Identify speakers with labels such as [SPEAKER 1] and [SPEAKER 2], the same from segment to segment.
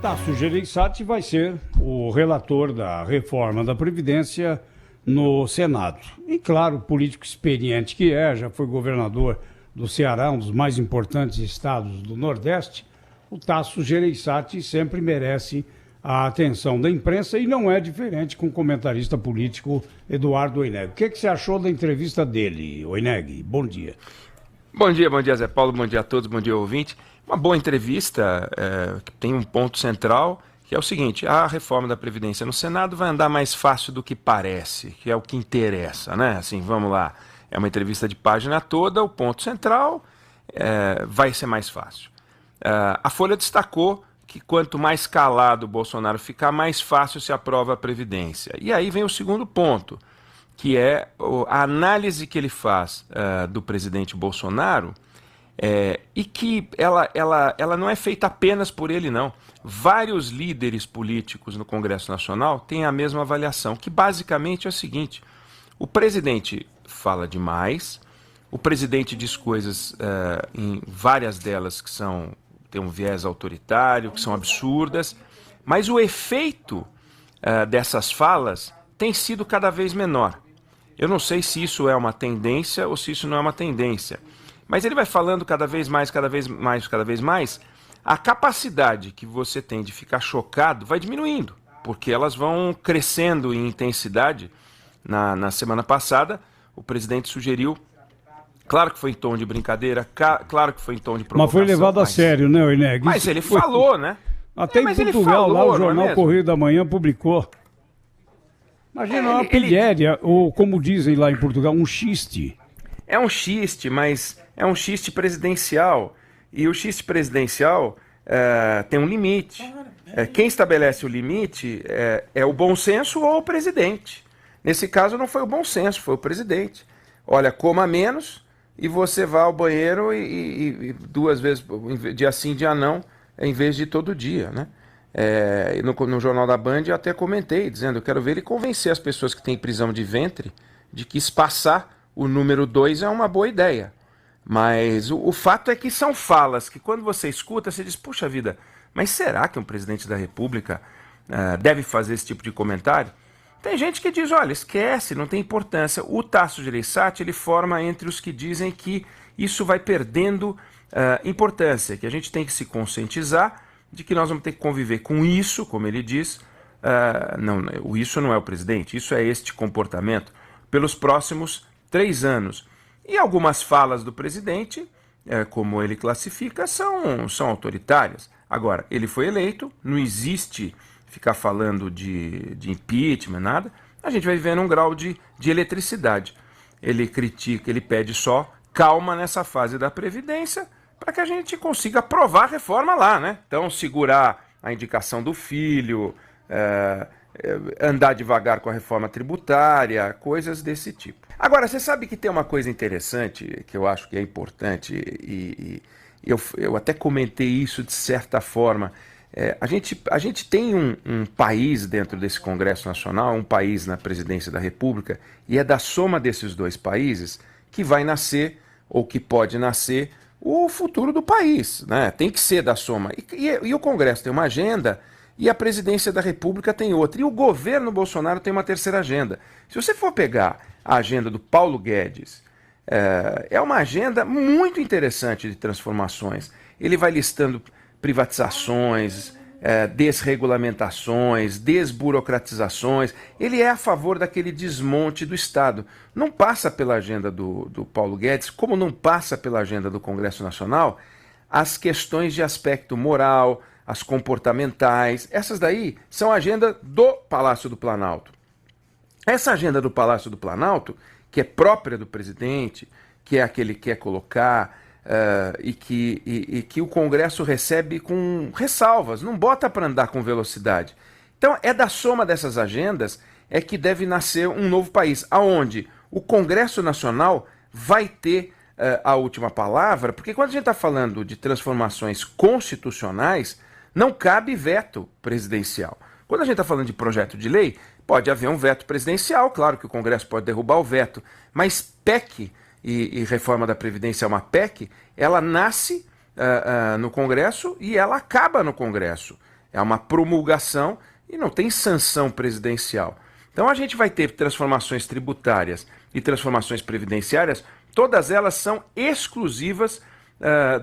[SPEAKER 1] Tasso Gereissati vai ser o relator da reforma da Previdência no Senado. E claro, político experiente que é, já foi governador do Ceará, um dos mais importantes estados do Nordeste, o Tasso Gereissati sempre merece a atenção da imprensa e não é diferente com o comentarista político Eduardo Oineg. O que você achou da entrevista dele, Oineg? Bom dia.
[SPEAKER 2] Bom dia, Zé Paulo, bom dia a todos, bom dia, ouvinte. Uma boa entrevista que tem um ponto central, que é o seguinte: a reforma da Previdência no Senado vai andar mais fácil do que parece, que é o que interessa, né? Assim, vamos lá, é uma entrevista de página toda, o ponto central vai ser mais fácil. A Folha destacou que quanto mais calado o Bolsonaro ficar, mais fácil se aprova a Previdência. E aí vem o segundo ponto, que é a análise que ele faz do presidente Bolsonaro, e que ela não é feita apenas por ele, não. Vários líderes políticos no Congresso Nacional têm a mesma avaliação, que basicamente é o seguinte: o presidente fala demais, o presidente diz coisas, em várias delas que têm um viés autoritário, que são absurdas, mas o efeito dessas falas tem sido cada vez menor. Eu não sei se isso é uma tendência ou se isso não é uma tendência, mas ele vai falando cada vez mais, a capacidade que você tem de ficar chocado vai diminuindo, porque elas vão crescendo em intensidade. Na semana passada, o presidente sugeriu, claro que foi em tom de brincadeira, claro que foi em tom de provocação.
[SPEAKER 1] Mas foi levado a sério, né, Oineg?
[SPEAKER 2] Mas ele falou, né?
[SPEAKER 1] Até em Portugal, lá o jornal Correio da Manhã publicou. Imagina uma pilhéria, ou como dizem lá em Portugal, um xiste.
[SPEAKER 2] É um xiste, mas é um xiste presidencial. E o xiste presidencial tem um limite. Quem estabelece o limite é o bom senso ou o presidente. Nesse caso não foi o bom senso, foi o presidente. Olha, coma menos e você vá ao banheiro e 2 vezes, dia sim, dia não, em vez de todo dia, né? No Jornal da Band eu até comentei, dizendo: eu quero ver ele convencer as pessoas que têm prisão de ventre de que espaçar o número 2 é uma boa ideia. Mas o fato é que são falas que, quando você escuta, você diz: puxa vida, mas será que um presidente da República deve fazer esse tipo de comentário? Tem gente que diz: olha, esquece, não tem importância. O Tasso Gereissati, ele forma entre os que dizem que isso vai perdendo importância, que a gente tem que se conscientizar de que nós vamos ter que conviver com isso, como ele diz. Isso não é o presidente, isso é este comportamento, pelos próximos 3 anos. E algumas falas do presidente, como ele classifica, são autoritárias. Agora, ele foi eleito, não existe ficar falando de impeachment, nada. A gente vai viver num grau de eletricidade. Ele critica, ele pede só calma nessa fase da Previdência para que a gente consiga aprovar a reforma lá, né? Então, segurar a indicação do filho, andar devagar com a reforma tributária, coisas desse tipo. Agora, você sabe que tem uma coisa interessante que eu acho que é importante, e eu até comentei isso de certa forma. A gente tem um país dentro desse Congresso Nacional, um país na Presidência da República, e é da soma desses 2 países que vai nascer, ou que pode nascer, o futuro do país, né? Tem que ser da soma. E o Congresso tem uma agenda e a Presidência da República tem outra. E o governo Bolsonaro tem uma terceira agenda. Se você for pegar a agenda do Paulo Guedes, é uma agenda muito interessante de transformações. Ele vai listando privatizações, desregulamentações, desburocratizações. Ele é a favor daquele desmonte do Estado. Não passa pela agenda do Paulo Guedes, como não passa pela agenda do Congresso Nacional, as questões de aspecto moral, as comportamentais. Essas daí são a agenda do Palácio do Planalto. Essa agenda do Palácio do Planalto, que é própria do presidente, que é a que ele quer colocar, e que o Congresso recebe com ressalvas, não bota para andar com velocidade. Então é da soma dessas agendas que deve nascer um novo país, aonde o Congresso Nacional vai ter a última palavra, porque quando a gente está falando de transformações constitucionais, não cabe veto presidencial. Quando a gente está falando de projeto de lei, pode haver um veto presidencial, claro que o Congresso pode derrubar o veto, mas PEC e reforma da Previdência é uma PEC, ela nasce no Congresso e ela acaba no Congresso. É uma promulgação e não tem sanção presidencial. Então a gente vai ter transformações tributárias e transformações previdenciárias, todas elas são exclusivas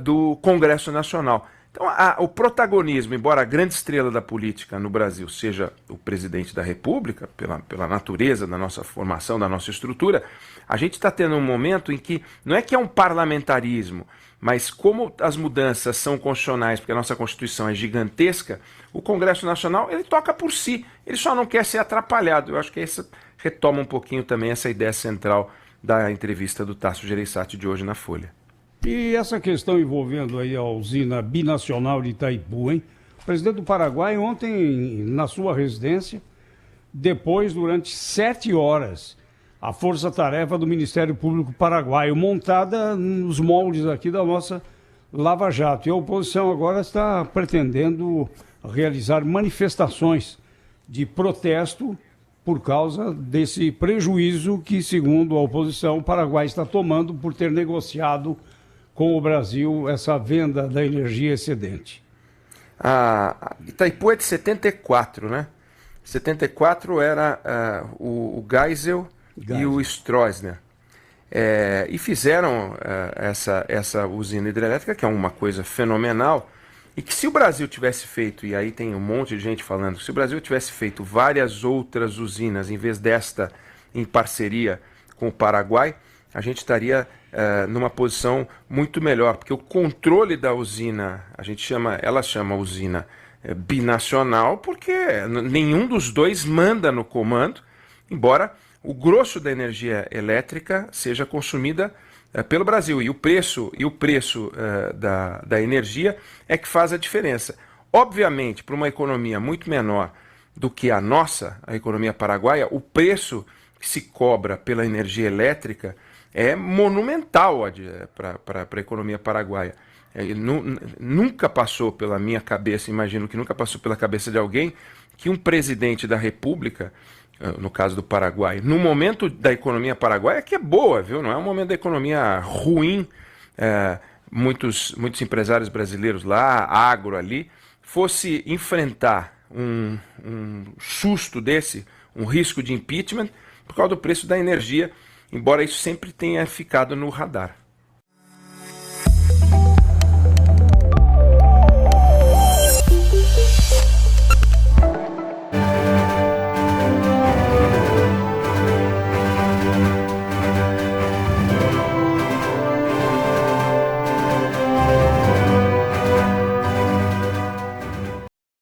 [SPEAKER 2] do Congresso Nacional. Então o protagonismo, embora a grande estrela da política no Brasil seja o presidente da República, pela natureza da nossa formação, da nossa estrutura, a gente está tendo um momento em que não é que é um parlamentarismo, mas como as mudanças são constitucionais, porque a nossa Constituição é gigantesca, o Congresso Nacional ele toca por si, ele só não quer ser atrapalhado. Eu acho que essa retoma um pouquinho também essa ideia central da entrevista do Tasso Gereissati de hoje na Folha.
[SPEAKER 1] E essa questão envolvendo aí a usina binacional de Itaipu, hein? O presidente do Paraguai ontem, na sua residência, depois, durante 7 horas, a força-tarefa do Ministério Público Paraguaio, montada nos moldes aqui da nossa Lava Jato. E a oposição agora está pretendendo realizar manifestações de protesto por causa desse prejuízo que, segundo a oposição, o Paraguai está tomando por ter negociado com o Brasil essa venda da energia excedente.
[SPEAKER 2] A Itaipu é de 74, né? 74 era o Geisel e o Stroessner. E fizeram essa usina hidrelétrica, que é uma coisa fenomenal, e que se o Brasil tivesse feito, e aí tem um monte de gente falando, se o Brasil tivesse feito várias outras usinas, em vez desta em parceria com o Paraguai, a gente estaria numa posição muito melhor, porque o controle da usina, ela chama usina binacional, porque nenhum dos dois manda no comando, embora o grosso da energia elétrica seja consumida pelo Brasil, e o preço da energia é que faz a diferença. Obviamente, para uma economia muito menor do que a nossa, a economia paraguaia, o preço que se cobra pela energia elétrica é monumental para a economia paraguaia. Nunca passou pela minha cabeça, imagino que nunca passou pela cabeça de alguém, que um presidente da República, no caso do Paraguai, no momento da economia paraguaia, que é boa, viu? Não é um momento da economia ruim, muitos empresários brasileiros lá, agro ali, fosse enfrentar um susto desse, um risco de impeachment, por causa do preço da energia, embora isso sempre tenha ficado no radar.